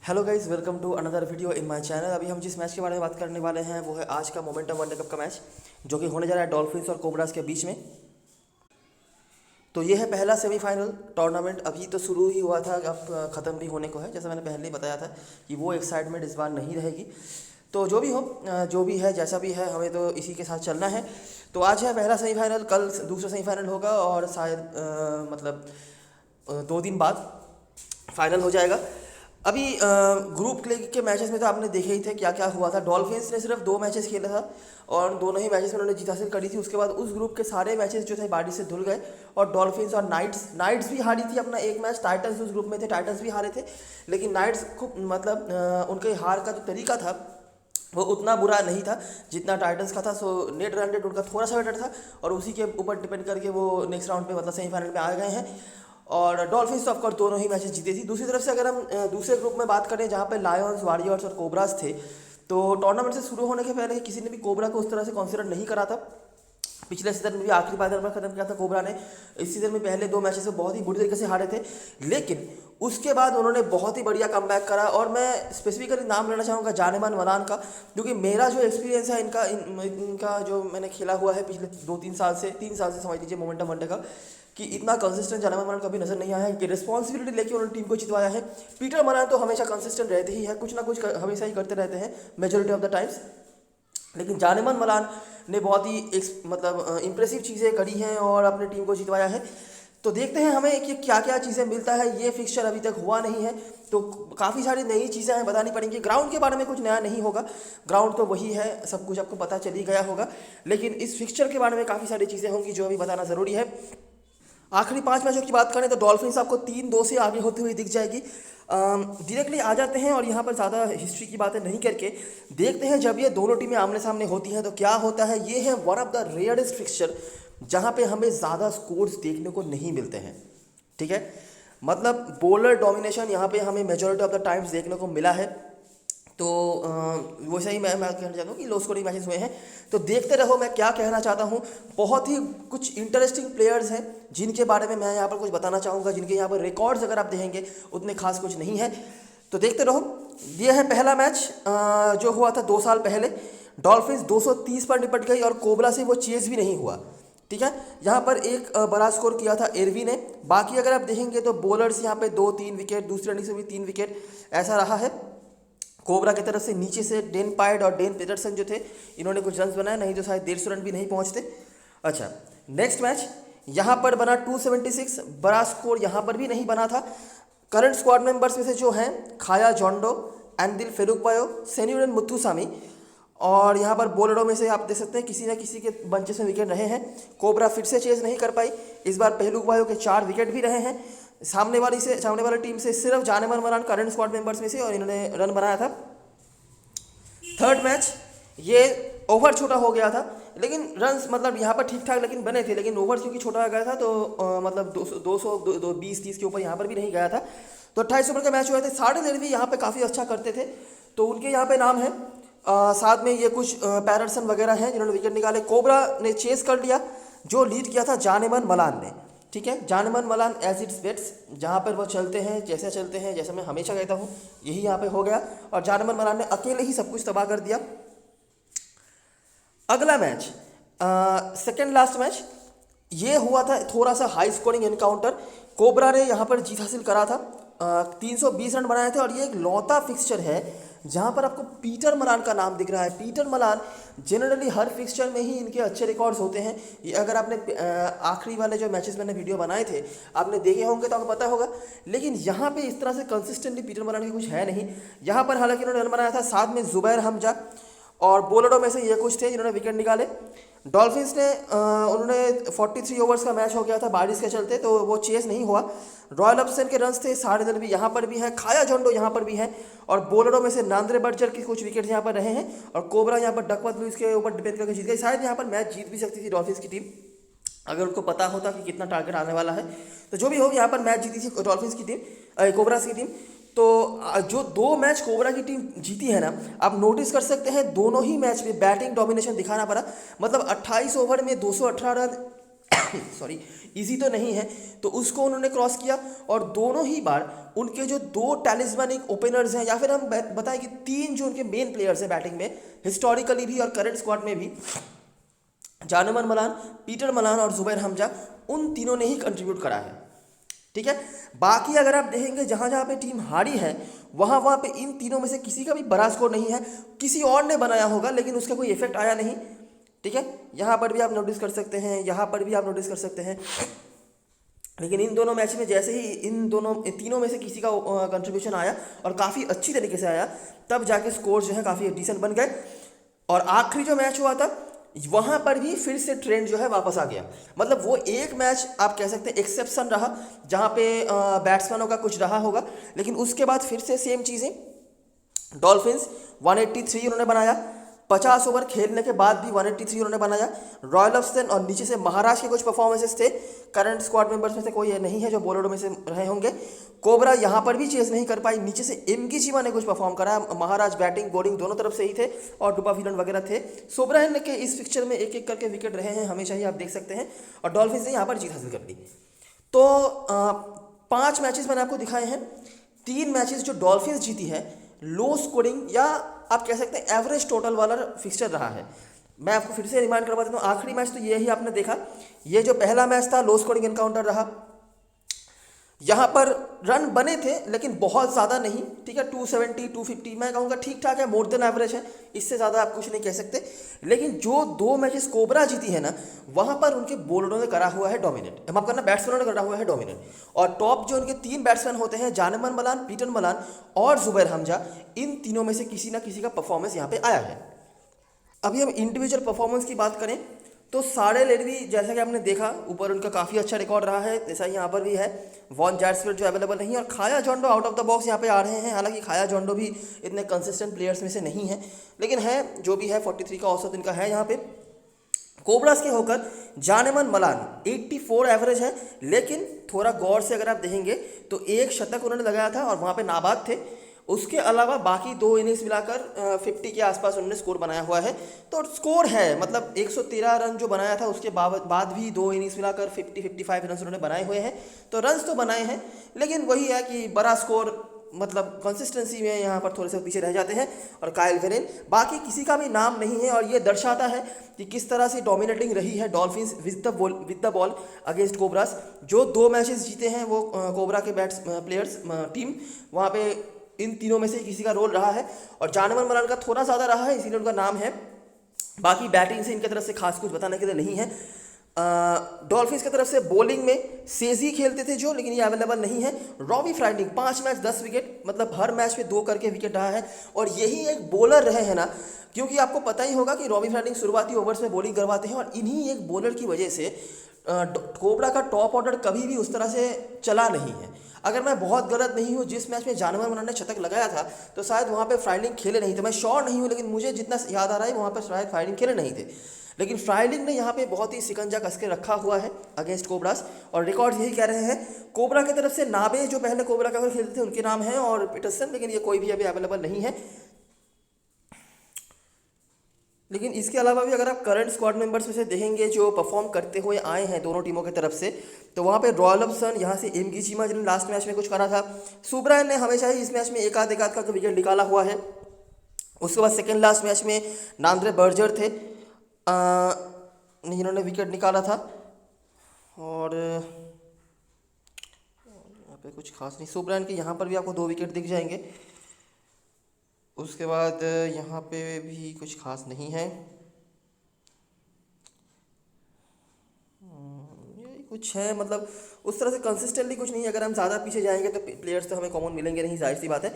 Hello guys, welcome to another video in my channel. अभी हम जिस मैच के बारे में बात करने वाले हैं वो है आज का मोमेंटम वर्ल्ड कप का मैच, जो कि होने जा रहा है डॉल्फिन्स और कोबरास के बीच में। तो ये है पहला सेमीफाइनल टूर्नामेंट। अभी तो शुरू ही हुआ था, अब ख़त्म भी होने को है। जैसा मैंने पहले ही बताया था कि वो एक्साइटमेंट इस बार नहीं रहेगी। तो जो भी हो, जो भी है, जैसा भी है, हमें तो इसी के साथ चलना है। तो आज है पहला सेमीफाइनल, कल दूसरा सेमीफाइनल होगा और शायद मतलब 2 दिन बाद फाइनल हो जाएगा। अभी ग्रुप के मैचेस में तो आपने देखे ही थे क्या क्या हुआ था। डॉल्फिन्स ने सिर्फ 2 मैचेस खेला था और दोनों ही मैचेस में उन्होंने जीत हासिल करी थी। उसके बाद उस ग्रुप के सारे मैचेस जो थे बारिश से धुल गए और डॉल्फिन्स और नाइट्स भी हारी थी अपना एक मैच। टाइटन्स उस ग्रुप में थे, टाइटन्स भी हारे थे, लेकिन नाइट्स खूब मतलब उनके हार का जो तरीका था वो उतना बुरा नहीं था जितना टाइटन्स का था। सो नेट रन रेट उनका थोड़ा सा बेटर था और उसी के ऊपर डिपेंड करके वो नेक्स्ट राउंड पे मतलब सेमीफाइनल में आ गए हैं। और डॉल्फिन्स तो ऑफकोर्स दोनों ही मैचेस जीते थी। दूसरी तरफ से अगर हम दूसरे ग्रुप में बात करें जहाँ पे लायंस, वॉरियर्स और कोबरास थे, तो टूर्नामेंट से शुरू होने के पहले किसी ने भी कोबरा को उस तरह से कंसीडर नहीं करा था। पिछले सीजन में भी आखिरी बार में खत्म किया था कोबरा ने। इस सीजन में पहले 2 मैचेस में बहुत ही बुरी तरीके से हारे थे, लेकिन उसके बाद उन्होंने बहुत ही बढ़िया कमबैक करा। और मैं स्पेसिफिकली नाम लेना चाहूँगा जानेमान मलान का, क्योंकि मेरा जो एक्सपीरियंस है इनका जो मैंने खेला हुआ है पिछले 3 साल से समझ लीजिए मोमेंटम वनडे का, कि इतना कंसिस्टेंट जानेमान मलान कभी नजर नहीं आया है कि रिस्पॉन्सिबिलिटी लेके उन्होंने टीम को जितवाया है। पीटर मलान तो हमेशा कंसिस्टेंट रहते ही है, कुछ ना कुछ हमेशा ही करते रहते हैं मेजोरिटी ऑफ द टाइम्स, लेकिन जानेमान मलान ने बहुत ही मतलब इम्प्रेसिव चीज़ें करी हैं और अपने टीम को जितवाया है। तो देखते हैं हमें कि क्या क्या चीज़ें मिलता है। ये फिक्सचर अभी तक हुआ नहीं है, तो काफ़ी सारी नई चीज़ें हैं, बतानी पड़ेंगी। ग्राउंड के बारे में कुछ नया नहीं होगा, ग्राउंड तो वही है, सब कुछ आपको पता चल ही गया होगा, लेकिन इस फिक्सचर के बारे में काफ़ी सारी चीज़ें होंगी जो अभी बताना ज़रूरी है। आखिरी 5 मैचों की बात करें तो डॉल्फिन्स आपको 3-2 से आगे होते हुए दिख जाएगी। डायरेक्टली आ जाते हैं और यहाँ पर ज़्यादा हिस्ट्री की बातें नहीं करके देखते हैं जब ये दोनों टीमें आमने सामने होती हैं तो क्या होता है। ये है one of the rarest fixture जहाँ पे हमें ज़्यादा स्कोर्स देखने को नहीं मिलते हैं। ठीक है, मतलब बॉलर डोमिनेशन यहाँ पे हमें मेजॉरिटी ऑफ द टाइम्स देखने को मिला है। तो वैसे ही मैं कहना चाहता हूँ कि लो स्कोरिंग मैचेस हुए हैं, तो देखते रहो। मैं क्या कहना चाहता हूँ, बहुत ही कुछ इंटरेस्टिंग प्लेयर्स हैं जिनके बारे में मैं यहाँ पर कुछ बताना चाहूँगा, जिनके यहाँ पर रिकॉर्ड्स अगर आप देखेंगे उतने खास कुछ नहीं है, तो देखते रहो। ये है पहला मैच जो हुआ था 2 साल पहले। डॉल्फिन्स 230 पर निपट गई और कोबरा से वो चेज भी नहीं हुआ। ठीक है, यहाँ पर एक बड़ा स्कोर किया था एरवी ने। बाकी अगर आप देखेंगे तो बॉलर्स यहाँ पे 2-3 विकेट, दूसरे इनिंग्स में भी 3 विकेट ऐसा रहा है। कोबरा की तरफ से नीचे से डेन पाइड और डेन पीटरसन जो थे, इन्होंने कुछ रन बनाए, नहीं तो शायद 150 रन भी नहीं पहुंचते। अच्छा, नेक्स्ट मैच यहाँ पर बना 276, बड़ा स्कोर यहाँ पर भी नहीं बना था। करंट स्क्वाड मेंबर्स में से जो हैं खाया जोंडो, एंडिल फेरुकबायो, सेन्यूरन मुथुसामी, और यहाँ पर बॉलरों में से आप देख सकते हैं किसी न किसी के बंचेस में विकेट रहे हैं। कोबरा फिर से चेज नहीं कर पाई। इस बार फेरुकबायो के 4 विकेट भी रहे हैं। सामने वाली टीम से सिर्फ जानेमान मलान करंट स्क्वाड मेंबर्स में से, और इन्होंने रन बनाया था। थर्ड मैच ये ओवर छोटा हो गया था, लेकिन रन्स मतलब यहाँ पर ठीक ठाक लेकिन बने थे, लेकिन ओवर क्योंकि छोटा हो गया था तो मतलब 220-30 के ऊपर यहाँ पर भी नहीं गया था। तो 28 ओवर का मैच हुए थे। साढ़े देर भी यहाँ पे काफ़ी अच्छा करते थे, तो उनके यहाँ पे नाम है। साथ में ये कुछ पैरसन वगैरह हैं जिन्होंने विकेट निकाले। कोबरा ने चेस कर लिया, जो लीड किया था जानेमान मलान ने। ठीक है, जानेमान मलान एज इट्स बेट्स, जहाँ पर वो चलते हैं, जैसे मैं हमेशा कहता हूँ, यही यहाँ पे हो गया और जानेमान मलान ने अकेले ही सब कुछ तबाह कर दिया। अगला मैच, सेकेंड लास्ट मैच, ये हुआ था थोड़ा सा हाई स्कोरिंग एनकाउंटर। कोबरा ने यहाँ पर जीत हासिल करा था, 320 रन बनाए थे, और ये एक लौता फिक्सचर है जहाँ पर आपको पीटर मलान का नाम दिख रहा है। पीटर मलान जनरली हर फिक्सचर में ही इनके अच्छे रिकॉर्ड्स होते हैं। ये अगर आपने आखिरी वाले जो मैचेस मैंने वीडियो बनाए थे आपने देखे होंगे तो आपको पता होगा, लेकिन यहाँ पे इस तरह से कंसिस्टेंटली पीटर मलान की कुछ है नहीं। यहाँ पर हालांकि उन्होंने रन बनाया था, साथ में जुबैर हमजा, और बॉलरों में से ये कुछ थे जिन्होंने विकेट निकाले। डॉल्फिन्स ने उन्होंने 43 ओवर्स का मैच हो गया था बारिश के चलते, तो वो चेस नहीं हुआ। रॉयल अपसन के रन्स थे, साढ़े रन भी यहाँ पर भी है, खाया जोंडो यहाँ पर भी है, और बॉलरों में से नांद्रे बर्जर के कुछ विकेट यहाँ पर रहे हैं। और कोबरा यहाँ पर डकवर्थ लुईस के ऊपर डिपेंड करके जीत गई। शायद यहाँ पर मैच जीत भी सकती थी डॉल्फिन्स की टीम, अगर उनको पता होता कि कितना टारगेट आने वाला है। तो जो भी हो, यहाँ पर मैच जीती थी डॉल्फिन्स की टीम, कोबरास की टीम। तो जो 2 मैच कोबरा की टीम जीती है ना, आप नोटिस कर सकते हैं दोनों ही मैच में बैटिंग डोमिनेशन दिखाना पड़ा। मतलब 28 ओवर में 218 रन सॉरी इजी तो नहीं है, तो उसको उन्होंने क्रॉस किया। और दोनों ही बार उनके जो दो टैलिस्मैनिक ओपनर्स हैं, या फिर हम बताएं कि तीन जो उनके मेन प्लेयर्स हैं बैटिंग में, हिस्टोरिकली भी और करंट स्क्वाड में भी, जानेमन मलान, पीटर मलान और जुबैर हमजा, उन तीनों ने ही कंट्रीब्यूट करा है। ठीक है, बाकी अगर आप देखेंगे जहाँ जहाँ पे टीम हारी है वहाँ पे इन तीनों में से किसी का भी बड़ा स्कोर नहीं है। किसी और ने बनाया होगा लेकिन उसका कोई इफेक्ट आया नहीं। ठीक है, यहाँ पर भी आप नोटिस कर सकते हैं, यहाँ पर भी आप नोटिस कर सकते हैं। लेकिन इन दोनों मैच में जैसे ही इन तीनों में से किसी का कंट्रीब्यूशन आया और काफ़ी अच्छी तरीके से आया, तब जाके स्कोर जो है काफ़ी डिसेंट बन गए। और आखिरी जो मैच हुआ था वहाँ पर भी फिर से ट्रेंड जो है वापस आ गया। मतलब वो एक मैच आप कह सकते हैं एक्सेप्शन रहा जहाँ पे बैट्समैनों का कुछ रहा होगा, लेकिन उसके बाद फिर से सेम चीज़ें। डॉल्फिन्स 183 उन्होंने बनाया, 50 ओवर खेलने के बाद भी 183 उन्होंने बनाया। रॉयल अफसन और नीचे से महाराज के कुछ परफॉर्मेंसेस थे, करंट स्क्वाड मेंबर्स में से कोई नहीं है जो बॉलरों में से रहे होंगे। कोबरा यहाँ पर भी चेस नहीं कर पाई, नीचे से एमकी चीमा ने कुछ परफॉर्म करा। महाराज बैटिंग बॉलिंग दोनों तरफ से ही थे और डुबा विलन वगैरह थे। सोब्राहन के इस पिक्चर में एक एक करके विकेट रहे हैं हमेशा ही, आप देख सकते हैं। और डॉल्फिन्स ने यहाँ पर जीत हासिल कर ली। तो 5 मैचेस मैंने आपको दिखाए हैं। 3 मैचेस जो डॉल्फिन्स जीती है लो स्कोरिंग या आप कह सकते हैं एवरेज टोटल वाला फिक्सचर रहा है। मैं आपको फिर से रिमाइंड करवा देता हूँ, आखिरी मैच तो यही आपने देखा। ये जो पहला मैच था लो स्कोरिंग एनकाउंटर रहा, यहाँ पर रन बने थे लेकिन बहुत ज़्यादा नहीं। ठीक है, 270 250 मैं कहूँगा ठीक ठाक है, मोर देन एवरेज है, इससे ज़्यादा आप कुछ नहीं कह सकते। लेकिन जो 2 मैचेस कोबरा जीती है ना, वहाँ पर उनके बॉलरों ने करा हुआ है डोमिनेट, माफ करना बैट्समैनों ने करा हुआ है डोमिनेट। और टॉप जो उनके 3 बैट्समैन होते हैं, जानेमन मलान, पीटर मलान और जुबैर हमजा, इन तीनों में से किसी ना किसी का परफॉर्मेंस यहाँ पे आया है। अभी हम इंडिविजुअल परफॉर्मेंस की बात करें तो सारे लेडवी जैसा कि आपने देखा ऊपर उनका काफ़ी अच्छा रिकॉर्ड रहा है, जैसा यहाँ पर भी है। वॉन जैट्सफील्ड जो अवेलेबल नहीं है, और खाया जॉन्डो आउट ऑफ द बॉक्स यहाँ पे आ रहे हैं। हालांकि खाया जॉन्डो भी इतने कंसिस्टेंट प्लेयर्स में से नहीं है, लेकिन है जो भी है। 43 का औसत इनका है यहाँ पे। कोबरास के होकर जानेमन मलान 84 एवरेज है, लेकिन थोड़ा गौर से अगर आप देखेंगे तो एक शतक उन्होंने लगाया था और वहाँ पे नाबाद थे। उसके अलावा बाकी 2 इनिंग्स मिलाकर 50 के आसपास उन्होंने स्कोर बनाया हुआ है। तो स्कोर है, मतलब 113 रन जो बनाया था उसके बाद भी 2 इनिंग्स मिलाकर 50-55 रन उन्होंने बनाए हुए हैं। तो रन्स तो बनाए हैं, लेकिन वही है कि बड़ा स्कोर मतलब कंसिस्टेंसी में यहाँ पर थोड़े से पीछे रह जाते हैं। और काइल वेरेन, बाकी किसी का भी नाम नहीं है। और ये दर्शाता है कि किस तरह से डोमिनेटिंग रही है dolphins with the ball against cobras. जो 2 मैचेस जीते हैं वो कोबरा के प्लेयर्स टीम, वहाँ पे इन तीनों में से किसी का रोल रहा है। और जानेमन मलान का थोड़ा ज़्यादा रहा है, इसीलिए उनका नाम है। बाकी बैटिंग से इनकी तरफ से खास कुछ बताने के लिए नहीं है। डॉल्फिन्स की तरफ से बॉलिंग में सेजी खेलते थे जो, लेकिन ये अवेलेबल नहीं है। रॉबी फ्राइडिंग 5 मैच 10 विकेट, मतलब हर मैच में 2 करके विकेट रहा है। और यही एक बॉलर रहे हैं ना, क्योंकि आपको पता ही होगा कि रॉबी फ्राइडिंग शुरुआती ओवर्स में बॉलिंग करवाते हैं। और इन्हीं एक बॉलर की वजह से कोबरा का टॉप ऑर्डर कभी भी उस तरह से चला नहीं है। अगर मैं बहुत गलत नहीं हूँ, जिस मैच में जानेमन मलान ने शतक लगाया था तो शायद वहाँ पे फ्राइडिंग खेले नहीं थे, मैं श्योर नहीं हूँ, लेकिन मुझे जितना याद आ रहा है वहाँ पे शायद फ्राइडिंग खेले नहीं थे। लेकिन फ्राइडिंग ने यहाँ पे बहुत ही सिकंजा कस के रखा हुआ है अगेंस्ट कोबरास। और रिकॉर्ड यही कह रहे हैं। कोबरा की तरफ से नाबे जो पहले कोबरा का खेलते थे उनके नाम है, और पीटरसन, लेकिन ये कोई भी अभी अवेलेबल नहीं है। लेकिन इसके अलावा भी अगर आप करंट स्क्वाड मेंबर्स में से देखेंगे जो परफॉर्म करते हुए आए हैं दोनों टीमों की तरफ से, तो वहाँ पे रॉयल अफसन यहाँ से एमकी चीमा जिन्होंने लास्ट मैच में कुछ करा था। सुब्रायन ने हमेशा ही इस मैच में एक आध का विकेट निकाला हुआ है। उसके बाद सेकेंड लास्ट मैच में नांद्रे बर्जर थे जिन्होंने विकेट निकाला था। और यहाँ पे कुछ खास नहीं, सुब्रायन के यहाँ पर भी आपको 2 विकेट दिख जाएंगे। उसके बाद यहाँ पे भी कुछ खास नहीं है, यही कुछ है, मतलब उस तरह से कंसिस्टेंटली कुछ नहीं। अगर हम ज़्यादा पीछे जाएंगे तो प्लेयर्स तो हमें कॉमन मिलेंगे नहीं, जाहिर सी बात है।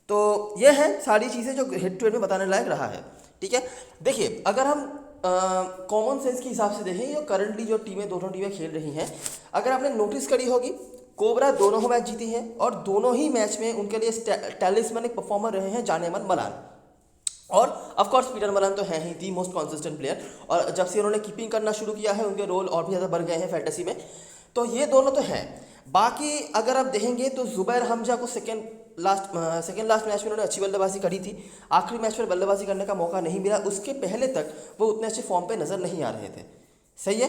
तो ये है सारी चीज़ें जो हेड टू हेड में बताने लायक रहा है। ठीक है, देखिए अगर हम कॉमन सेंस के हिसाब से देखें, ये करंटली जो दोनों टीमें खेल रही हैं, अगर आपने नोटिस करी होगी, कोबरा दोनों मैच जीती है और दोनों ही मैच में उनके लिए टैलिस्मैनिक परफॉर्मर रहे हैं जानेमन मलान। और ऑफ कोर्स पीटर मलान तो है ही दी मोस्ट कंसिस्टेंट प्लेयर, और जब से उन्होंने कीपिंग करना शुरू किया है उनके रोल और भी ज़्यादा बढ़ गए हैं फैंटेसी में। तो ये दोनों तो हैं। बाकी अगर आप देखेंगे तो जुबैर हमजा को सेकेंड लास्ट मैच में उन्होंने अच्छी बल्लेबाजी करी थी। आखिरी मैच पर बल्लेबाजी करने का मौका नहीं मिला, उसके पहले तक वो उतने अच्छे फॉर्म पे नज़र नहीं आ रहे थे। सही है।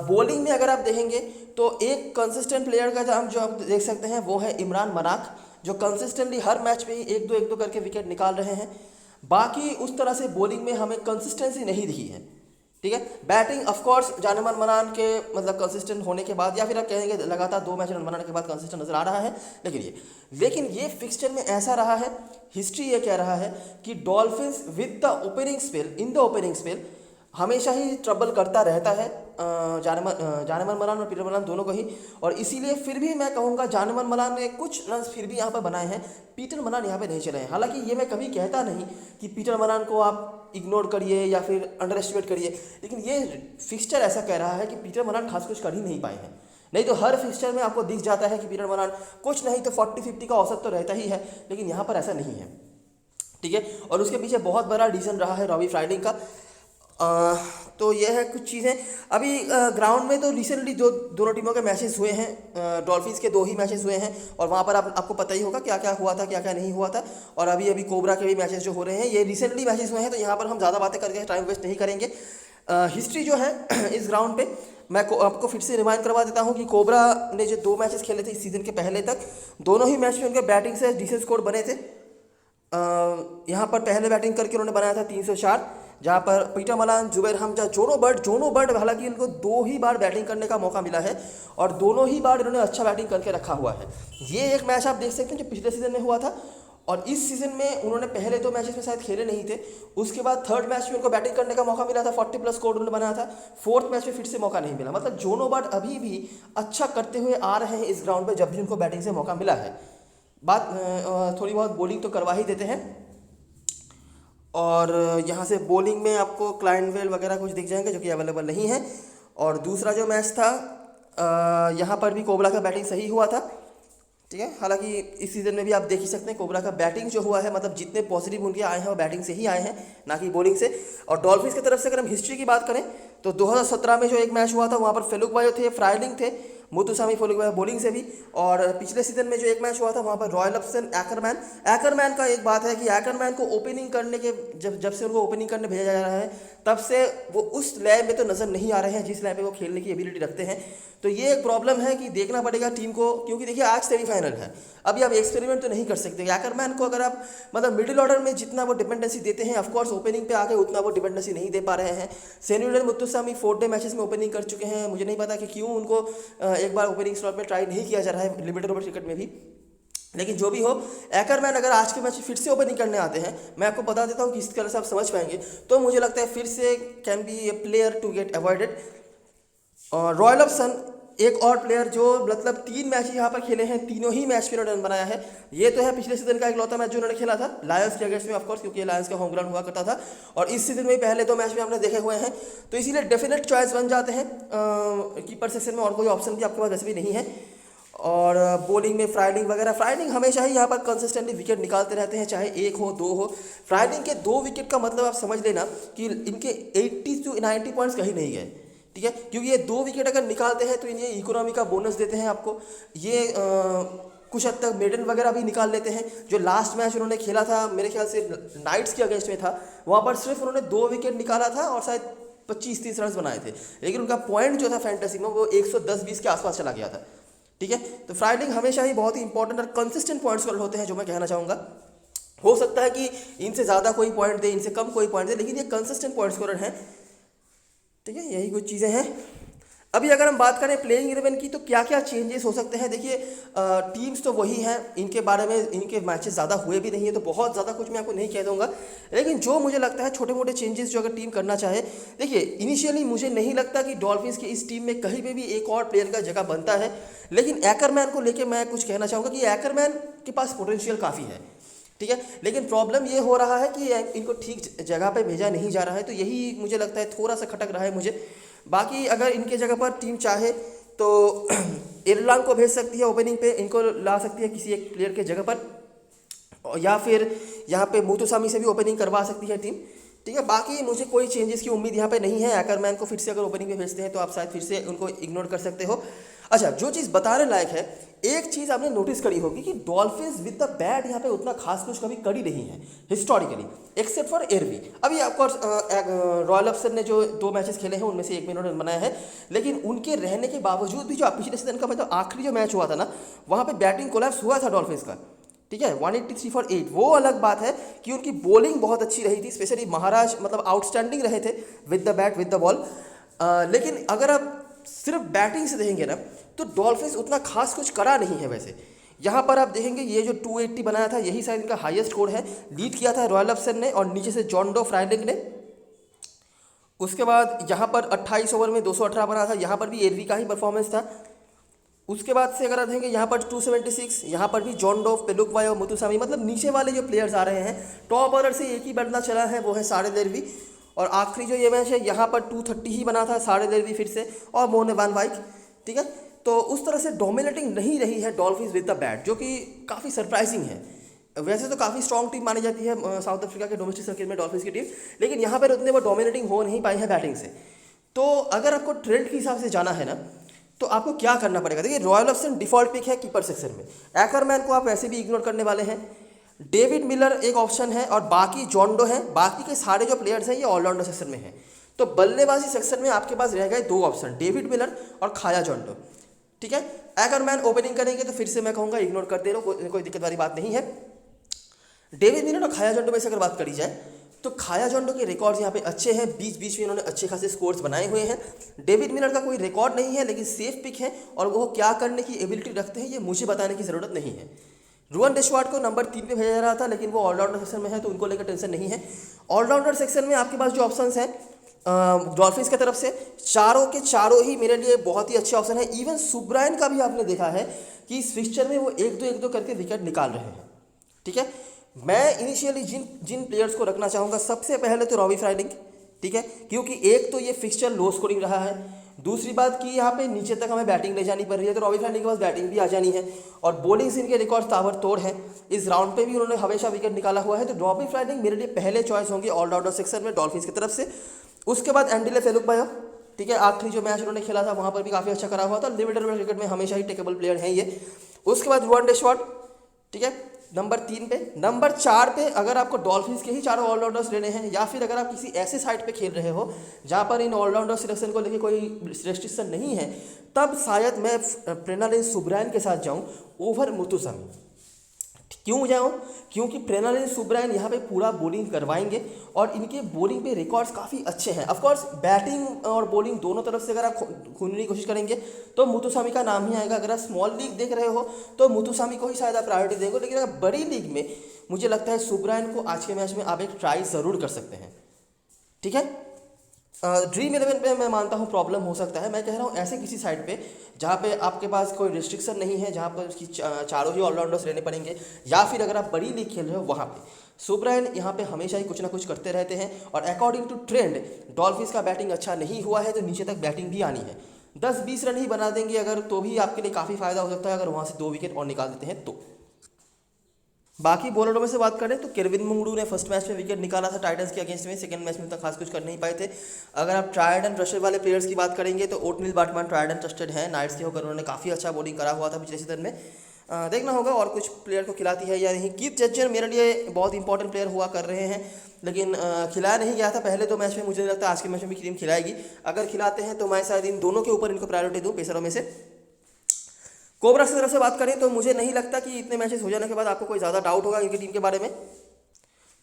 बॉलिंग में अगर आप देखेंगे तो एक कंसिस्टेंट प्लेयर का जो आप देख सकते हैं वो है इमरान मनाक, जो कंसिस्टेंटली हर मैच में ही एक दो करके विकेट निकाल रहे हैं। बाकी उस तरह से बॉलिंग में हमें कंसिस्टेंसी नहीं दिखी है। ठीक है, बैटिंग ऑफ कोर्स जानेमन मनान के मतलब कंसिस्टेंट होने के बाद, या फिर आप कहेंगे लगातार 2 मैच रन बनाने के बाद कंसिस्टेंट नजर आ रहा है। लेकिन ये फिक्सचर में ऐसा रहा है, हिस्ट्री ये कह रहा है कि dolphins with the opening spell, in the opening spell हमेशा ही ट्रबल करता रहता है जानेमन मलान और पीटर मलान दोनों को ही। और इसीलिए फिर भी मैं कहूँगा जानेमन मलान ने कुछ रन फिर भी यहाँ पर बनाए हैं, पीटर मलान यहाँ पे नहीं चले हैं। हालांकि ये मैं कभी कहता नहीं कि पीटर मलान को आप इग्नोर करिए या फिर अंडर एस्टिमेट करिए, लेकिन ये फिक्सचर ऐसा कह रहा है कि पीटर मलान खास कुछ कर ही नहीं पाए हैं। नहीं तो हर फिक्सचर में आपको दिख जाता है कि पीटर मलान कुछ नहीं तो 40-50 का औसत तो रहता ही है, लेकिन यहाँ पर ऐसा नहीं है। ठीक है, और उसके पीछे बहुत बड़ा रीज़न रहा है रॉबी फ्राइडिंग का। तो यह है कुछ चीज़ें। अभी ग्राउंड में तो रिसेंटली जो दोनों टीमों के मैचेस हुए हैं, डॉल्फिन्स के 2 ही मैचेस हुए हैं, और वहाँ पर आपको पता ही होगा क्या क्या हुआ था, क्या क्या नहीं हुआ था। और अभी कोबरा के भी मैचेस जो हो रहे हैं ये रिसेंटली मैचेस हुए हैं, तो यहाँ पर हम ज़्यादा बातें करके टाइम वेस्ट नहीं करेंगे। हिस्ट्री जो है इस ग्राउंड पे मैं आपको फिर से रिमाइंड करवा देता हूँ कि कोबरा ने जो 2 मैचेस खेले थे इस सीज़न के पहले तक, दोनों ही मैच में उनके बैटिंग से डिसेंट स्कोर बने थे। यहाँ पर पहले बैटिंग करके उन्होंने बनाया था 304, जहाँ पर पीटर मलान, जुबैर हमजा, जोनो बर्ड हालांकि इनको 2 ही बार बैटिंग करने का मौका मिला है और दोनों ही बार इन्होंने अच्छा बैटिंग करके रखा हुआ है। ये एक मैच आप देख सकते हैं जो पिछले सीजन में हुआ था, और इस सीजन में उन्होंने पहले 2 मैचेस में शायद खेले नहीं थे, उसके बाद 3rd मैच में उनको बैटिंग करने का मौका मिला था, 40+ स्कोर उन्होंने बनाया था। 4th मैच में फिर से मौका नहीं मिला। मतलब जोनो बर्ड अभी भी अच्छा करते हुए आ रहे हैं इस ग्राउंड पर जब भी उनको बैटिंग से मौका मिला है। बात थोड़ी बहुत बॉलिंग तो करवा ही देते हैं, और यहाँ से बॉलिंग में आपको क्लाइनवेल वगैरह कुछ दिख जाएंगे जो कि अवेलेबल नहीं है। और दूसरा जो मैच था यहाँ पर भी कोबरा का बैटिंग सही हुआ था। ठीक है, हालांकि इस सीज़न में भी आप देख ही सकते हैं कोबरा का बैटिंग जो हुआ है, मतलब जितने पॉजिटिव उनके आए हैं वो बैटिंग से ही आए हैं, ना कि बॉलिंग से। और डॉल्फिन्स की तरफ से अगर हम हिस्ट्री की बात करें तो 2017 में जो एक मैच हुआ था वहाँ पर फेलुक भाई थे, फ्राइलिंग थे, मुतुसामी फेलुक भाई बॉलिंग से भी। और पिछले सीजन में जो एक मैच हुआ था वहाँ पर रॉयल्सन एकरमैन का एक बात है कि एकरमैन को ओपनिंग करने के जब से उनको ओपनिंग करने भेजा जा रहा है तब से वो उस लय में तो नज़र नहीं आ रहे हैं जिस लय पे वो खेलने की एबिलिटी रखते हैं। तो ये एक प्रॉब्लम है कि देखना पड़ेगा टीम को, क्योंकि देखिए आज सेमीफाइनल है, अभी आप एक्सपेरिमेंट तो नहीं कर सकते। एकरमैन को अगर आप मतलब मिडिल ऑर्डर में जितना वो डिपेंडेंसी देते हैं, ऑफकोर्स ओपनिंग पे आके उतना वो डिपेंडेंसी नहीं दे पा रहे हैं। सेन्यूडल मुत्तुसामी 4 डे मैचेस में ओपनिंग कर चुके हैं, मुझे नहीं पता कि क्यों उनको एक बार ओपनिंग स्लॉट में ट्राई नहीं किया जा रहा है लिमिटेड ओवर क्रिकेट में भी। लेकिन जो भी हो, एकरमैन अगर आज के मैच फिर से ओपनिंग करने आते हैं, मैं आपको बता देता हूँ कि इस तरह से आप समझ पाएंगे, तो मुझे लगता है फिर से can be a player to get avoided. और रॉयल्सन एक और प्लेयर जो मतलब 3 मैच यहाँ पर खेले हैं, तीनों ही मैच में रन बनाया है। ये तो है पिछले सीजन का इकलौता मैच जो उन्होंने खेला था लायंस के अगेंस्ट में, ऑफकोर्स क्योंकि लायंस का होम ग्राउंड हुआ करता था, और इस सीजन में पहले 2 मैच में हमने देखे हुए हैं, तो इसीलिए डेफिनेट चॉइस बन जाते हैं कीपर सेक्शन में, और कोई ऑप्शन भी आपके पास वैसे भी नहीं है। और बॉलिंग में फ्राइडिंग हमेशा ही यहाँ पर कंसिस्टेंटली विकेट निकालते रहते हैं, चाहे 1 हो 2 हो। फ्राइडिंग के 2 विकेट का मतलब आप समझ लेना कि इनके 80 to 90 पॉइंट्स कहीं नहीं गए। ठीक है, क्योंकि ये 2 विकेट अगर निकालते हैं तो इन्हें इकोनॉमी का बोनस देते हैं आपको। ये कुछ हद तक मेडल वगैरह भी निकाल लेते हैं। जो लास्ट मैच उन्होंने खेला था मेरे ख्याल से नाइट्स के अगेंस्ट में था, वहाँ पर सिर्फ उन्होंने 2 विकेट निकाला था और शायद 25-30 रन बनाए थे, लेकिन उनका पॉइंट जो था फैंटेसी में वो 110-20 के आसपास चला गया था। ठीक है, तो फ्राइडिंग हमेशा ही बहुत ही इंपॉर्टेंट और कंसिस्टेंट पॉइंट्स स्कोरर होते हैं, जो मैं कहना चाहूँगा। हो सकता है कि इनसे ज़्यादा कोई पॉइंट दे, इनसे कम कोई पॉइंट दे, लेकिन ये कंसिस्टेंट पॉइंट स्कोरर हैं। ठीक है, यही कुछ चीज़ें हैं। अभी अगर हम बात करें प्लेइंग 11 की, तो क्या क्या चेंजेस हो सकते हैं। देखिए टीम्स तो वही हैं, इनके बारे में इनके मैचेस ज़्यादा हुए भी नहीं है, तो बहुत ज़्यादा कुछ मैं आपको नहीं कह दूँगा। लेकिन जो मुझे लगता है छोटे मोटे चेंजेस जो अगर टीम करना चाहे, देखिए इनिशियली मुझे नहीं लगता कि डॉल्फिन्स की इस टीम में कहीं पे भी एक और प्लेयर का जगह बनता है, लेकिन एकरमैन को लेकर मैं कुछ कहना चाहूँगा कि एकरमैन के पास पोटेंशियल काफ़ी है। ठीक है, लेकिन प्रॉब्लम ये हो रहा है कि इनको ठीक जगह पे भेजा नहीं जा रहा है, तो यही मुझे लगता है थोड़ा सा खटक रहा है मुझे। बाकी अगर इनके जगह पर टीम चाहे तो इरलांग को भेज सकती है ओपनिंग पे, इनको ला सकती है किसी एक प्लेयर के जगह पर, या फिर यहाँ पे मुतुसामी से भी ओपनिंग करवा सकती है टीम। ठीक है, बाकी मुझे कोई चेंजेस की उम्मीद यहाँ पे नहीं है। एकरमैन को फिर से अगर ओपनिंग में भेजते हैं तो आप शायद फिर से उनको इग्नोर कर सकते हो। अच्छा, जो चीज़ बताने लायक है, एक चीज़ आपने नोटिस करी होगी कि डॉल्फिन्स विद द बैट यहाँ पे उतना खास कुछ कभी करी नहीं है हिस्टोरिकली, एक्सेप्ट फॉर एयरवी। अभी ऑफकोर्स रॉयल अफसर ने जो 2 मैचेस खेले हैं उनमें से एक में उन्होंने बनाया है, लेकिन उनके रहने के बावजूद भी जो पिछले सीजन का मतलब आखिरी जो मैच हुआ था ना, वहाँ पे बैटिंग कोलैप्स हुआ था डॉल्फिन्स का, ठीक है, 183 फॉर 8। वो अलग बात है कि उनकी बॉलिंग बहुत अच्छी रही थी, स्पेशली महाराज मतलब आउटस्टैंडिंग रहे थे with the bat with the ball. लेकिन अगर आप सिर्फ बैटिंग से देखेंगे ना, तो डॉल्फिन्स उतना खास कुछ करा नहीं है। वैसे यहाँ पर आप देखेंगे ये जो 280 बनाया था, यही शायद इनका हाईएस्ट स्कोर है। लीड किया था रॉयल अफसन ने और नीचे से जॉन डो फ्राइडिंग ने। उसके बाद यहाँ पर 28 ओवर में 218 बना था, यहाँ पर भी एरवी का ही परफॉर्मेंस था। उसके बाद से अगर आप देखेंगे यहाँ पर 276, यहाँ पर भी जॉन डो, पेलुकवाई और मुतुसामी, मतलब नीचे वाले जो प्लेयर्स आ रहे हैं, टॉप ऑर्डर से एक ही बदला चला है, वो है सारे देरवी। और आखिरी जो ये मैच है यहाँ पर 230 ही बना था, सारे देरवी फिर से और मोहन वैन वाइक, ठीक है। तो उस तरह से डोमिनेटिंग नहीं रही है डॉल्फिन्स विद द बैट, जो कि काफ़ी सरप्राइजिंग है। वैसे तो काफ़ी स्ट्रॉन्ग टीम मानी जाती है साउथ अफ्रीका के डोमेस्टिक सर्किट में डॉल्फिन्स की टीम, लेकिन यहाँ पर उतने वो डोमिनेटिंग हो नहीं पाई है बैटिंग से। तो अगर आपको ट्रेंड के हिसाब से जाना है ना, तो आपको क्या करना पड़ेगा। देखिए, रॉयल अफसन डिफॉल्ट पिक है कीपर सेक्शन में, एकरमैन को आप वैसे भी इग्नोर करने वाले हैं, डेविड मिलर एक ऑप्शन है और बाकी जॉन डो है। बाकी के सारे जो प्लेयर्स हैं ये ऑलराउंडर सेक्शन में हैं। तो बल्लेबाजी सेक्शन में आपके पास रह गए 2 ऑप्शन, डेविड मिलर और खाया जॉन डो, ठीक है। एकरमैन ओपनिंग करेंगे तो फिर से मैं कहूँगा इग्नोर कर दे लो, कोई दिक्कत वाली बात नहीं है। डेविड मिलर और खाया जॉन डो में से अगर बात करी जाए तो खाया जॉन डो के रिकॉर्ड्स यहाँ पे अच्छे हैं, बीच बीच में इन्होंने अच्छे खासे स्कोर्स बनाए हुए हैं। डेविड मिलर का कोई रिकॉर्ड नहीं है, लेकिन सेफ पिक है और वो क्या करने की एबिलिटी रखते हैं ये मुझे बताने की ज़रूरत नहीं है। रुवन डेशवार्ट को नंबर 3 पे भेजा जा रहा था, लेकिन वो ऑलराउंडर सेक्शन में है तो उनको लेकर टेंशन नहीं है। ऑलराउंडर सेक्शन में आपके पास जो ऑप्शंस हैं डॉल्फिन्स की तरफ से, चारों के चारों ही मेरे लिए बहुत ही अच्छे ऑप्शन है। इवन सुब्रायन का भी आपने देखा है कि इस फिक्सचर में वो 1-2 करके विकेट निकाल रहे हैं, ठीक है। मैं इनिशियली जिन प्लेयर्स को रखना चाहूँगा, सबसे पहले तो रॉबी फ्राइडिंग, ठीक है, क्योंकि एक तो ये फिक्सचर लो स्कोरिंग रहा है, दूसरी बात कि यहाँ पे नीचे तक हमें बैटिंग ले जानी पड़ रही है, तो रॉबी फ्राइडिंग के पास बैटिंग भी आ जानी है और बॉलिंग से इनके रिकॉर्ड ताबड़तोड़ है। इस राउंड पे भी उन्होंने हमेशा विकेट निकाला हुआ है, तो रॉबी फ्राइडिंग मेरे लिए पहले चॉइस होंगे ऑलराउंडर सेक्शन में डॉल्फिन्स की तरफ से। उसके बाद एंडिले फेलुकबायो, ठीक है, आखिरी जो मैच उन्होंने खेला था वहाँ पर भी काफ़ी अच्छा करा हुआ था, लिमिटेड क्रिकेट में हमेशा ही टेकेबल प्लेयर हैं ये। उसके बाद रुवन डेशवार्ट, ठीक है, नंबर 3 पे। नंबर 4 पे अगर आपको डॉल्फिन्स के ही चारों ऑलराउंडर्स लेने हैं, या फिर अगर आप किसी ऐसे साइड पे खेल रहे हो जहाँ पर इन ऑलराउंडर सिलेक्शन को लेके कोई रेस्ट्रिक्शन नहीं है, तब शायद मैं प्रेनालिन सुब्रायन के साथ जाऊँ ओवर मुतुसामी। क्यों जाऊँ? क्योंकि प्रेनालिन सुब्रायन यहाँ पे पूरा बॉलिंग करवाएंगे और इनके बॉलिंग पे रिकॉर्ड्स काफ़ी अच्छे हैं। ऑफकोर्स बैटिंग और बॉलिंग दोनों तरफ से अगर आप खूनने की कोशिश करेंगे तो मुतुसामी का नाम ही आएगा। अगर आप स्मॉल लीग देख रहे हो तो मुतुसामी को ही शायद आप प्रायोरिटी देंगे, लेकिन अगर बड़ी लीग में मुझे लगता है सुब्रायन को आज के मैच में आप एक ट्राई ज़रूर कर सकते हैं, ठीक है। ड्रीम 11 पे मैं मानता हूँ प्रॉब्लम हो सकता है। मैं कह रहा हूँ ऐसे किसी साइड पे जहाँ पे आपके पास कोई रिस्ट्रिक्शन नहीं है, जहाँ पर उसकी चारों ही ऑलराउंडर्स लेने पड़ेंगे, या फिर अगर आप बड़ी लीग खेल रहे हो वहाँ पे सुब्रायन यहाँ पे हमेशा ही कुछ ना कुछ करते रहते हैं। और अकॉर्डिंग टू ट्रेंड डॉल्फिन्स का बैटिंग अच्छा नहीं हुआ है, तो नीचे तक बैटिंग भी आनी है। 10-20 रन ही बना देंगे अगर, तो भी आपके लिए काफ़ी फायदा हो सकता है अगर वहाँ से 2 विकेट और निकाल देते हैं तो। बाकी बॉलरों में से बात करें तो केविन मुंगडू ने फर्स्ट मैच में विकेट निकाला था टाइटंस के अगेंस्ट में, सेकंड मैच में उतना खास कुछ कर नहीं पाए थे। अगर आप ट्राइड एंड ट्रस्टेड वाले प्लेयर्स की बात करेंगे तो Ottneil Baartman tried and trusted है, नाइट्स के होकर उन्होंने काफ़ी अच्छा बॉलिंग करा हुआ था पिछले सीजन में। देखना होगा और कुछ प्लेयर को खिलाती है या नहीं। कीथ जज्जर मेरे लिए बहुत इंपॉर्टेंट प्लेयर हुआ कर रहे हैं, लेकिन खिलाया नहीं गया था पहले 2 मैच में। मुझे नहीं लगता आज के मैच में भी टीम खिलाएगी। अगर खिलाते हैं तो मैं शायद इन दोनों के ऊपर इनको प्रायोरिटी दूँ पेसरों में से। कोबरास की तरफ से बात करें तो मुझे नहीं लगता कि इतने मैचेस हो जाने के बाद आपको कोई ज़्यादा डाउट होगा इनकी टीम के बारे में।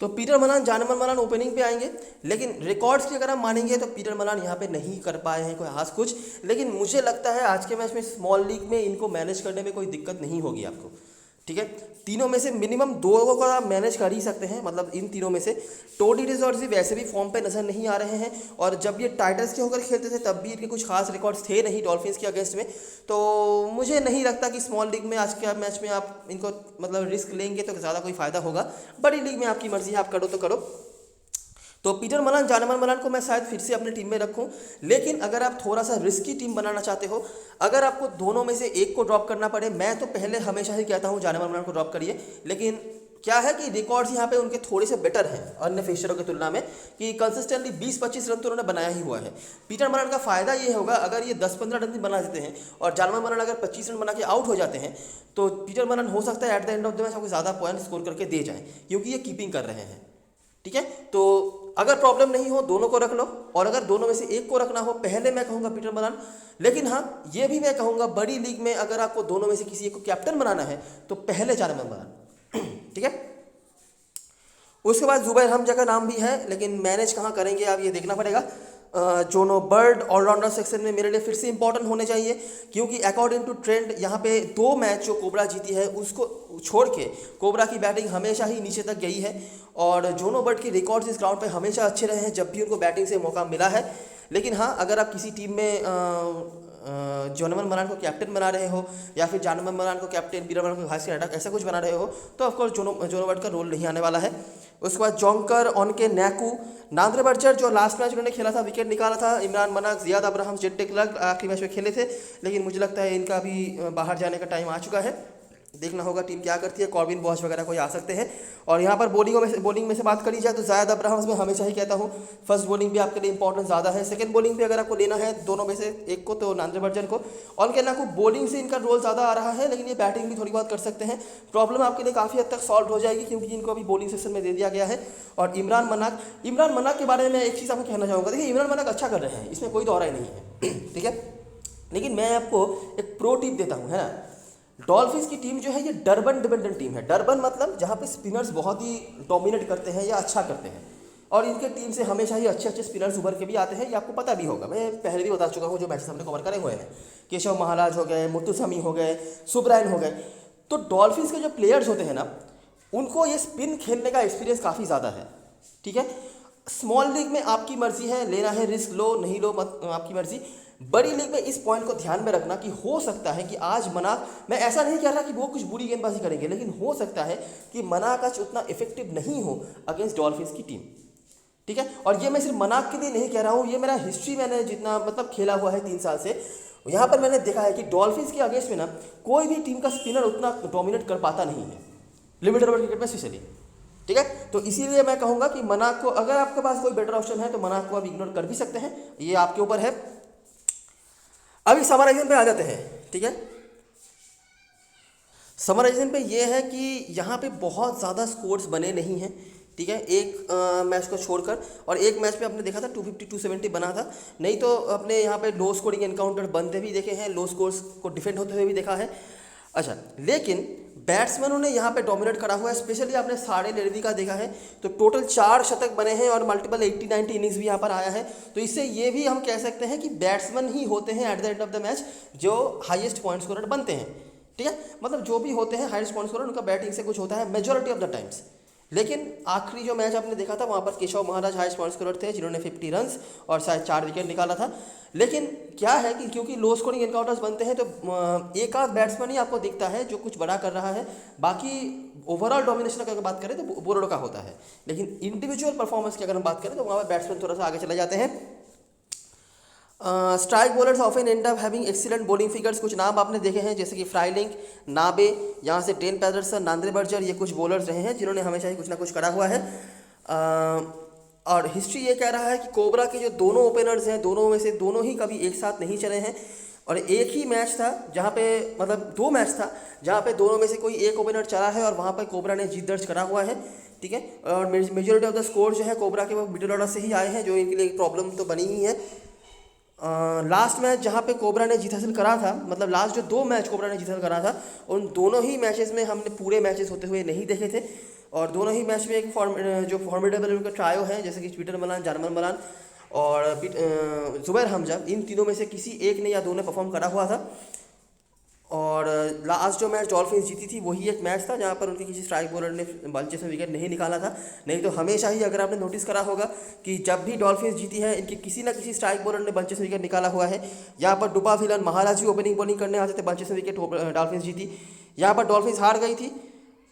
तो पीटर मलान, जानमन मलान ओपनिंग पे आएंगे, लेकिन रिकॉर्ड्स की अगर आप मानेंगे तो पीटर मलान यहाँ पे नहीं कर पाए हैं कोई खास कुछ, लेकिन मुझे लगता है आज के मैच में स्मॉल लीग में इनको मैनेज करने में कोई दिक्कत नहीं होगी आपको, ठीक है। तीनों में से मिनिमम 2 को आप मैनेज कर ही सकते हैं, मतलब इन तीनों में से। टोनी डिजॉर्जी वैसे भी फॉर्म पे नजर नहीं आ रहे हैं, और जब ये टाइटंस के होकर खेलते थे तब भी इनके कुछ खास रिकॉर्ड्स थे नहीं डॉल्फिन्स के अगेंस्ट में। तो मुझे नहीं लगता कि स्मॉल लीग में आज के मैच में आप इनको मतलब रिस्क लेंगे तो ज़्यादा कोई फ़ायदा होगा। बड़ी लीग में आपकी मर्जी है, आप करो तो करो। तो पीटर मलान, जानमन मलान को मैं शायद फिर से अपनी टीम में रखूं, लेकिन अगर आप थोड़ा सा रिस्की टीम बनाना चाहते हो, अगर आपको दोनों में से एक को ड्रॉप करना पड़े, मैं तो पहले हमेशा ही कहता हूं जानमन मलान को ड्रॉप करिए, लेकिन क्या है कि रिकॉर्ड्स यहाँ पे उनके थोड़े से बेटर हैं अन्य फेसरों की तुलना में, कि कंसिस्टेंटली 20-25 रन तो उन्होंने बनाया ही हुआ है। पीटर मलन का फायदा ये होगा, अगर ये 10-15 रन भी बना देते हैं और जानवर मलन अगर 25 रन बना के आउट हो जाते हैं, तो पीटर मलन हो सकता है at the end of the match आपको ज़्यादा पॉइंट स्कोर करके दे जाएं, क्योंकि ये कीपिंग कर रहे हैं। ठीक है, तो अगर प्रॉब्लम नहीं हो दोनों को रख लो, और अगर दोनों में से एक को रखना हो, पहले मैं कहूँगा पीटर मलन। लेकिन हाँ, ये भी मैं कहूँगा बड़ी लीग में अगर आपको दोनों में से किसी एक को कैप्टन बनाना है तो पहले जानवर मलन। ठीक है, उसके बाद जुबैर हमजा का नाम भी है, लेकिन मैनेज कहाँ करेंगे आप ये देखना पड़ेगा। जोनो बर्ड ऑलराउंडर सेक्शन में मेरे लिए फिर से इंपॉर्टेंट होने चाहिए, क्योंकि अकॉर्डिंग टू ट्रेंड यहाँ पे 2 मैच जो कोबरा जीती है उसको छोड़ के कोबरा की बैटिंग हमेशा ही नीचे तक गई है, और जोनो बर्ड के रिकॉर्ड्स इस ग्राउंड पे हमेशा अच्छे रहे हैं जब भी उनको बैटिंग से मौका मिला है। लेकिन हाँ, अगर आप किसी टीम में जानवर मलन को कैप्टन बना रहे हो, या फिर जानवर मलन को कैप्टन, पीटर मलन को वाइस कैप्टन, ऐसा कुछ बना रहे हो, तो ऑफकोर्स जोनो बर्ड का रोल नहीं आने वाला है। उसके बाद जोंकर, ऑनके, नैकू, नांद्रे बर्जर जो लास्ट मैच उन्होंने खेला था विकेट निकाला था, इमरान मनाक, जियाद अब्राहम, जेड क्लर्क आखिरी मैच में खेले थे, लेकिन मुझे लगता है इनका भी बाहर जाने का टाइम आ चुका है। देखना होगा टीम क्या करती है, कॉर्बिन बॉश वगैरह कोई आ सकते हैं। और यहाँ पर बॉलिंग में से बात करी जाए तो जायद अब्राहम्स में हमेशा ही कहता हूँ फर्स्ट बॉलिंग भी आपके लिए इंपॉर्टेंस ज़्यादा है। सेकंड बॉलिंग पे अगर आपको लेना है दोनों में से एक को, तो नांद्रे बर्जर को। और कहना को बॉलिंग से इनका रोल ज़्यादा आ रहा है, लेकिन ये बैटिंग भी थोड़ी बहुत कर सकते हैं। प्रॉब्लम आपके लिए काफ़ी हद तक सॉल्व हो जाएगी, क्योंकि इनको अभी बॉलिंग सेक्शन में दे दिया गया है। और इमरान मनाक के बारे में एक चीज़ आपको कहना चाहूँगा। देखिए, इमरान मनाक अच्छा कर रहे हैं, इसमें कोई दौरा नहीं है। ठीक है, लेकिन मैं आपको एक प्रो टिप देता हूँ, है ना। डॉल्फिन्स की टीम जो है ये डरबन डिपेंडेंट टीम है। डरबन मतलब जहाँ पे स्पिनर्स बहुत ही डोमिनेट करते हैं या अच्छा करते हैं, और इनके टीम से हमेशा ही अच्छे स्पिनर्स उभर के भी आते हैं। ये आपको पता भी होगा, मैं पहले भी बता चुका हूँ जो मैचेस हमने कवर करे हुए हैं। केशव महाराज हो गए, मुत्तुसमी हो गए, सुब्रायन हो गए। तो डॉल्फिन्स के जो प्लेयर्स होते हैं ना, उनको ये स्पिन खेलने का एक्सपीरियंस काफ़ी ज़्यादा है। ठीक है, स्मॉल लीग में आपकी मर्जी है, लेना है रिस्क लो, नहीं लो मत, आपकी मर्जी। बड़ी लीग में इस पॉइंट को ध्यान में रखना कि हो सकता है कि आज मनाक, मैं ऐसा नहीं कह रहा कि वो कुछ बुरी गेंदबाजी करेंगे, लेकिन हो सकता है कि मनाक आज उतना इफेक्टिव नहीं हो अगेंस्ट डॉल्फिन्स की टीम। ठीक है, और ये मैं सिर्फ मनाक के लिए नहीं कह रहा हूँ, ये मेरा हिस्ट्री मैंने जितना मतलब खेला हुआ है 3 साल से, यहाँ पर मैंने देखा है कि डॉल्फिन्स के अगेंस्ट में ना कोई भी टीम का स्पिनर उतना डोमिनेट कर पाता नहीं है, लिमिटेड ओवर क्रिकेट में स्पेशली। ठीक है, तो इसीलिए मैं कहूँगा कि मनाक को, अगर आपके पास कोई बेटर ऑप्शन है तो मनाक को आप इग्नोर कर भी सकते हैं, ये आपके ऊपर है। अभी समराइजेशन पे आ जाते हैं। ठीक है, समराइजेशन पे ये है कि यहाँ पे बहुत ज़्यादा स्कोर्स बने नहीं हैं। ठीक है, एक मैच को छोड़कर, और एक मैच पे आपने देखा था 250-270 बना था, नहीं तो अपने यहाँ पे लो स्कोरिंग एनकाउंटर बनते भी देखे हैं, लो स्कोर्स को डिफेंड होते हुए भी देखा है। अच्छा, लेकिन बैट्समैनों ने यहाँ पे डोमिनेट करा हुआ है। स्पेशली आपने साढ़े लेरवी का देखा है तो टोटल 4 शतक बने हैं और मल्टीपल 80-90 इनिंग्स भी यहाँ पर आया है। तो इससे ये भी हम कह सकते हैं कि बैट्समैन ही होते हैं at the end of the match जो हाईएस्ट पॉइंट स्कोरर बनते हैं। ठीक है, मतलब जो भी होते हैं हाईएस्ट पॉइंट स्कोरर, उनका बैटिंग से कुछ होता है मेजॉरिटी ऑफ द टाइम्स। लेकिन आखिरी जो मैच आपने देखा था वहाँ पर Keshav Maharaj highest point scorer थे, जिन्होंने 50 रन्स और शायद 4 विकेट निकाला था। लेकिन क्या है कि क्योंकि लो स्कोरिंग एनकाउंटर्स बनते हैं तो एक आध बैट्समैन ही आपको दिखता है जो कुछ बड़ा कर रहा है, बाकी ओवरऑल डोमिनेशन की अगर बात करें तो बोरोडो का होता है। लेकिन इंडिविजुअल परफॉर्मेंस की अगर हम बात करें तो वहाँ पर बैट्समैन थोड़ा सा आगे चले जाते हैं। Strike bowlers often and up having excellent bowling figures. कुछ नाम आपने देखे हैं जैसे कि फ्राइलिंग, नाबे, यहाँ से टेन पैटरसन, नांद्रे बर्जर, ये कुछ बॉलर्स रहे हैं जिन्होंने हमेशा ही कुछ ना कुछ करा हुआ है। और हिस्ट्री ये कह रहा है कि कोबरा के जो दोनों ओपनर्स हैं, दोनों में से दोनों ही कभी एक साथ नहीं चले हैं, और एक ही मैच था जहाँ पे, मतलब 2 मैच था जहाँ पे दोनों में से कोई एक ओपनर चला है और वहाँ पर कोबरा ने जीत दर्ज करा हुआ है। ठीक है, और मेजोरिटी ऑफ द स्कोर जो है कोबरा के वो मिडिल ऑर्डर से ही आए हैं, जो इनके लिए एक प्रॉब्लम तो बनी ही है। लास्ट मैच जहाँ पे कोबरा ने जीत हासिल करा था, मतलब लास्ट जो 2 मैच कोबरा ने जीत हासिल करा था, उन दोनों ही मैचेस में हमने पूरे मैचेस होते हुए नहीं देखे थे, और दोनों ही मैच में एक जो फॉर्मेडेबल उनका ट्रायो है जैसे कि पीटर मलान, जानवर मलान और जुबैर हमजा, इन तीनों में से किसी एक ने या 2 ने परफॉर्म करा हुआ था। और लास्ट जो मैच डॉल्फिन्स जीती थी वही एक मैच था जहाँ पर उनके किसी स्ट्राइक बॉलर ने बंचेस में विकेट नहीं निकाला था। नहीं तो हमेशा ही, अगर आपने नोटिस करा होगा कि जब भी डॉल्फिन्स जीती है इनके किसी ना किसी स्ट्राइक बॉलर ने बंचेस में विकेट निकाला हुआ है। यहाँ पर डुपा विलन महाराज भी ओपनिंग बॉलिंग करने आते थे, बंचेस में विकेट डॉल्फिन्स जीती। यहाँ पर डॉल्फिन्स हार गई थी,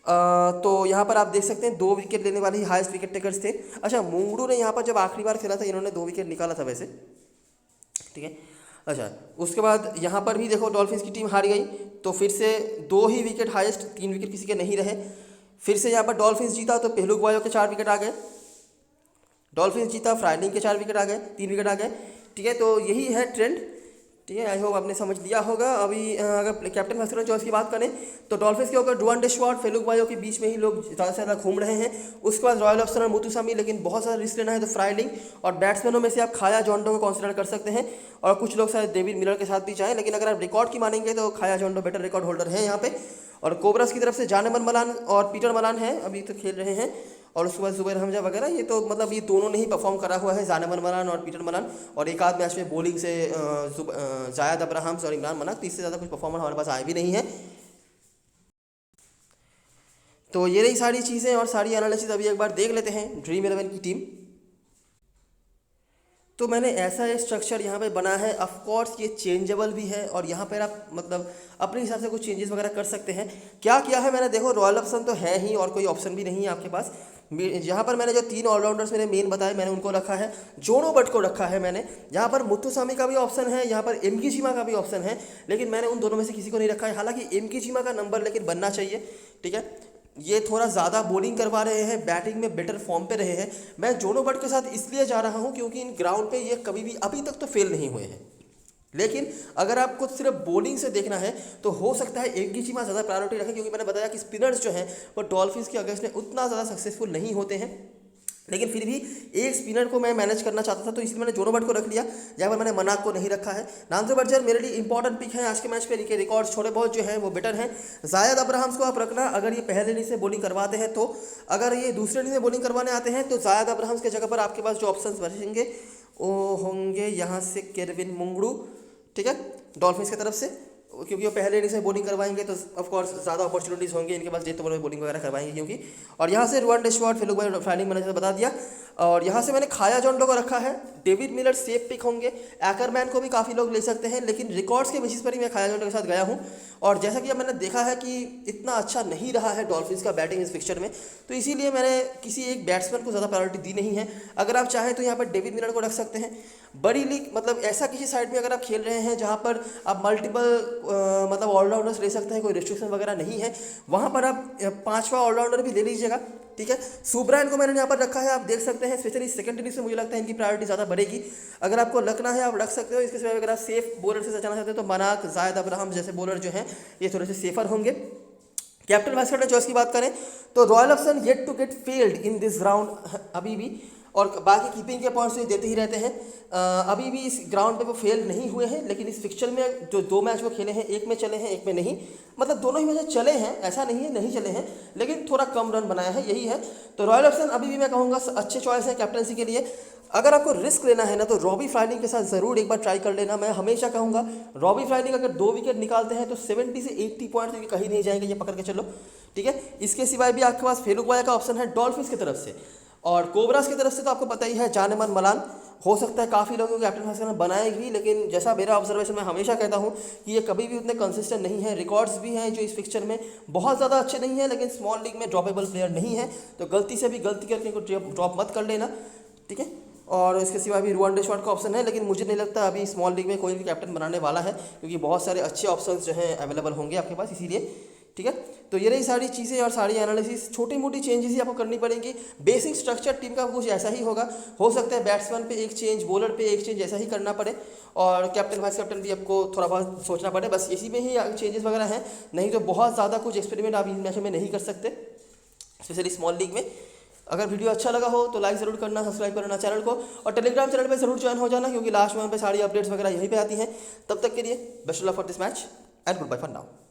तो यहाँ पर आप देख सकते हैं 2 विकेट लेने वाले ही हाईएस्ट विकेट टेकर्स थे। अच्छा, मुंगड़ू ने यहाँ पर जब आखिरी बार खेला था इन्होंने 2 विकेट निकाला था वैसे। ठीक है, अच्छा, उसके बाद यहाँ पर भी देखो डॉल्फिन्स की टीम हार गई, तो फिर से 2 ही विकेट हाईएस्ट, 3 विकेट किसी के नहीं रहे। फिर से यहाँ पर डॉल्फिन्स जीता तो पेहलू ग्वायो के 4 विकेट आ गए। डॉल्फिन्स जीता, फ्राइलिंग के 4 विकेट आ गए, 3 विकेट आ गए। ठीक है, तो यही है ट्रेंड। ठीक है, आई होप आपने समझ लिया होगा। अभी अगर कैप्टन वाइस कैप्टन चॉइस की बात करें तो डॉल्फिन्स के ऊपर ड्वेन डेशवार्ड, फेलुक ग्वायो के बीच में ही लोग ज़्यादा से ज़्यादा घूम रहे हैं। उसके बाद रॉयल ऑप्शनर मुतुसामी, लेकिन बहुत सारा रिस्क लेना है तो फ्राइलिंग, और बैट्समैनों में से आप खाया जोंडो को कंसिडर कर सकते हैं, और कुछ लोग शायद डेविड मिलर के साथ भी चाहें, लेकिन अगर आप रिकॉर्ड की मानेंगे तो खाया जोंडो बेटर रिकॉर्ड होल्डर है यहाँ पे। और कोबरास की तरफ से जानेमन मलान और पीटर मलान हैं, अभी तो खेल रहे हैं, और उसके बाद जुबैर हमजा वगैरह, ये तो मतलब ये दोनों ने ही परफॉर्म करा हुआ है, जानेमन मलान और पीटर मलान। और एक आध मैच में बॉलिंग से जायद अब्राहम्स और इमरान मनाक, तो इससे ज़्यादा कुछ परफॉर्मेंस हमारे पास आए भी नहीं है। तो ये रही सारी चीज़ें और सारी एनालिसिस। अभी एक बार देख लेते हैं ड्रीम 11 की टीम। तो मैंने ऐसा एक स्ट्रक्चर यहाँ पे बना है, ऑफ कोर्स ये चेंजेबल भी है, और यहाँ पर आप मतलब अपने हिसाब से कुछ चेंजेस वगैरह कर सकते हैं। क्या किया है मैंने, देखो रॉयल ऑप्शन तो है ही और कोई ऑप्शन भी नहीं है आपके पास। यहाँ पर मैंने जो 3 ऑलराउंडर्स मेरे मेन बताए मैंने उनको रखा है। जोनो बट को रखा है मैंने, यहाँ पर मुत्तुसामी का भी ऑप्शन है, यहाँ पर एमकीजिमा का भी ऑप्शन है, लेकिन मैंने उन दोनों में से किसी को नहीं रखा है। हालांकि एमकीजिमा का नंबर लेकिन बनना चाहिए। ठीक है, ये थोड़ा ज़्यादा बॉलिंग करवा रहे हैं, बैटिंग में बेटर फॉर्म पे रहे हैं। मैं जोनो बट के साथ इसलिए जा रहा हूँ क्योंकि इन ग्राउंड पे ये कभी भी अभी तक तो फेल नहीं हुए हैं, लेकिन अगर आपको सिर्फ बॉलिंग से देखना है तो हो सकता है एमकीजिमा ज़्यादा प्रायोरिटी रखें, क्योंकि मैंने बताया कि स्पिनर्स जो हैं वो डॉल्फिन्स के अगेंस्ट में उतना ज़्यादा सक्सेसफुल नहीं होते हैं, लेकिन फिर भी एक स्पिनर को मैं मैनेज करना चाहता था, तो इसलिए मैंने जोनो बट को रख लिया, जहाँ पर मैंने मनाक को नहीं रखा है। नांजो बर्जर मेरे लिए इंपॉर्टेंट पिक है आज के मैच पे, लिखे रिकॉर्ड्स थोड़े बहुत जो है वो बेटर हैं। जायद अब्राहम्स को आप रखना, अगर ये पहले इनिंग से बॉलिंग करवाते हैं तो, अगर ये दूसरे इनिंग में बॉलिंग करवाने आते हैं तो जायद अब्राहम्स के जगह पर आपके पास जो ऑप्शन बचेंगे वो होंगे यहाँ से केरविन मुंगड़ू। ठीक है, डॉल्फिन्स की तरफ से, क्योंकि वो पहले इनिंग से बॉलिंग करवाएंगे तो ऑफ कोर्स ज़्यादा अपॉर्चुनिटीज़ होंगे इनके पास, डेथ ओवर में बॉलिंग वगैरह करवाएंगे क्योंकि। और यहाँ से ड्वेन डेशवार्ड, फेलुक ग्वायो, फ्राइलिंग मैंने बता दिया। और यहाँ से मैंने खाया जोंडो को रखा है, डेविड मिलर सेफ पिक होंगे, एकरमैन को भी काफ़ी लोग ले सकते हैं, लेकिन रिकॉर्ड्स के बेसिस पर ही मैं खाया जोंडो के साथ गया हूँ। और जैसा कि अब मैंने देखा है कि इतना अच्छा नहीं रहा है डॉल्फिन्स का बैटिंग इस फिक्चर में, तो इसीलिए मैंने किसी एक बैट्समैन को ज़्यादा प्रायोरिटी दी नहीं है। अगर आप चाहें तो यहाँ पर डेविड मिलर को रख सकते हैं। बड़ी लीग मतलब ऐसा किसी साइड में अगर आप खेल रहे हैं जहाँ पर आप मल्टीपल मतलब ऑलराउंडर्स ले सकते हैं, कोई रिस्ट्रिक्शन वगैरह नहीं है, वहाँ पर आप 5वां ऑलराउंडर भी ले लीजिएगा। ठीक है, सुब्रायन को मैंने यहाँ पर रखा है, आप देख सकते हैं, स्पेशली सेकंड इनिंग्स में मुझे लगता है इनकी प्रायोरिटी ज़्यादा बढ़ेगी। अगर आपको रखना है आप रख सकते हो। इसके सिवा अगर आप सेफ बॉलर से जाना चाहते हो तो मनाक, जायद अब्राहम जैसे बॉलर जो हैं ये थोड़े से सेफर होंगे। कैप्टन वाइस कैप्टन चॉइस की बात करें तो royal option yet to get failed in this round अभी भी, और बाकी कीपिंग के पॉइंट्स तो देते ही रहते हैं। अभी भी इस ग्राउंड पे वो फेल नहीं हुए हैं, लेकिन इस फिक्चर में जो 2 मैच वो खेले हैं, एक में चले हैं एक में नहीं, मतलब दोनों ही मैच चले हैं, ऐसा नहीं है नहीं चले हैं, लेकिन थोड़ा कम रन बनाया है, यही है। तो रॉयल ऑप्शन अभी भी मैं कहूँगा अच्छे चॉइस है कैप्टनसी के लिए। अगर आपको रिस्क लेना है ना तो रॉबी फ्राइलिंग के साथ ज़रूर एक बार ट्राई कर लेना। मैं हमेशा कहूँगा रॉबी फ्राइलिंग अगर 2 विकेट निकालते हैं तो 70 से 80 पॉइंट तो कहीं नहीं जाएंगे, ये पकड़ के चलो। ठीक है, इसके सिवाय भी आपके पास फेलुक ग्वायो का ऑप्शन है डॉल्फिन्स की तरफ से, और कोबरास की तरफ से तो आपको पता ही है जानेमन मलान। हो सकता है काफ़ी लोगों को कैप्टन वाइस कैप्टन बनाएगी, लेकिन जैसा मेरा ऑब्जर्वेशन मैं हमेशा कहता हूँ कि ये कभी भी उतने कंसिस्टेंट नहीं है। रिकॉर्ड्स भी हैं जो इस फिक्चर में बहुत ज़्यादा अच्छे नहीं है, लेकिन स्मॉल लीग में ड्रॉपेबल प्लेयर नहीं है, तो गलती से भी गलती करके इनको ड्रॉप मत कर लेना। ठीक है, और इसके सिवा भी ड्वेन डेशवार्ड का ऑप्शन है, लेकिन मुझे नहीं लगता अभी स्मॉल लीग में कोई भी कैप्टन बनाने वाला है, क्योंकि बहुत सारे अच्छे ऑप्शन जो हैं अवेलेबल होंगे आपके पास, इसीलिए। ठीक है, तो ये रही सारी चीज़ें और सारी एनालिसिस। छोटी मोटी चेंजेस ही आपको करनी पड़ेंगी, बेसिक स्ट्रक्चर टीम का कुछ ऐसा ही होगा। हो सकता है बैट्समैन पे एक चेंज, बॉलर पे एक चेंज, ऐसा ही करना पड़े, और कैप्टन वाइस कैप्टन भी आपको थोड़ा बहुत सोचना पड़े, बस इसी में ही चेंजेस वगैरह हैं। नहीं तो बहुत ज़्यादा कुछ एक्सपेरिमेंट आप इन मैच में नहीं कर सकते, स्पेशली स्मॉल लीग में। अगर वीडियो अच्छा लगा हो तो लाइक ज़रूर करना, सब्सक्राइब करना चैनल को, और टेलीग्राम चैनल पे ज़रूर ज्वाइन हो जाना, क्योंकि लास्ट में पे सारी अपडेट्स वगैरह यहीं पे आती हैं। तब तक के लिए best of luck for this match and good bye for now.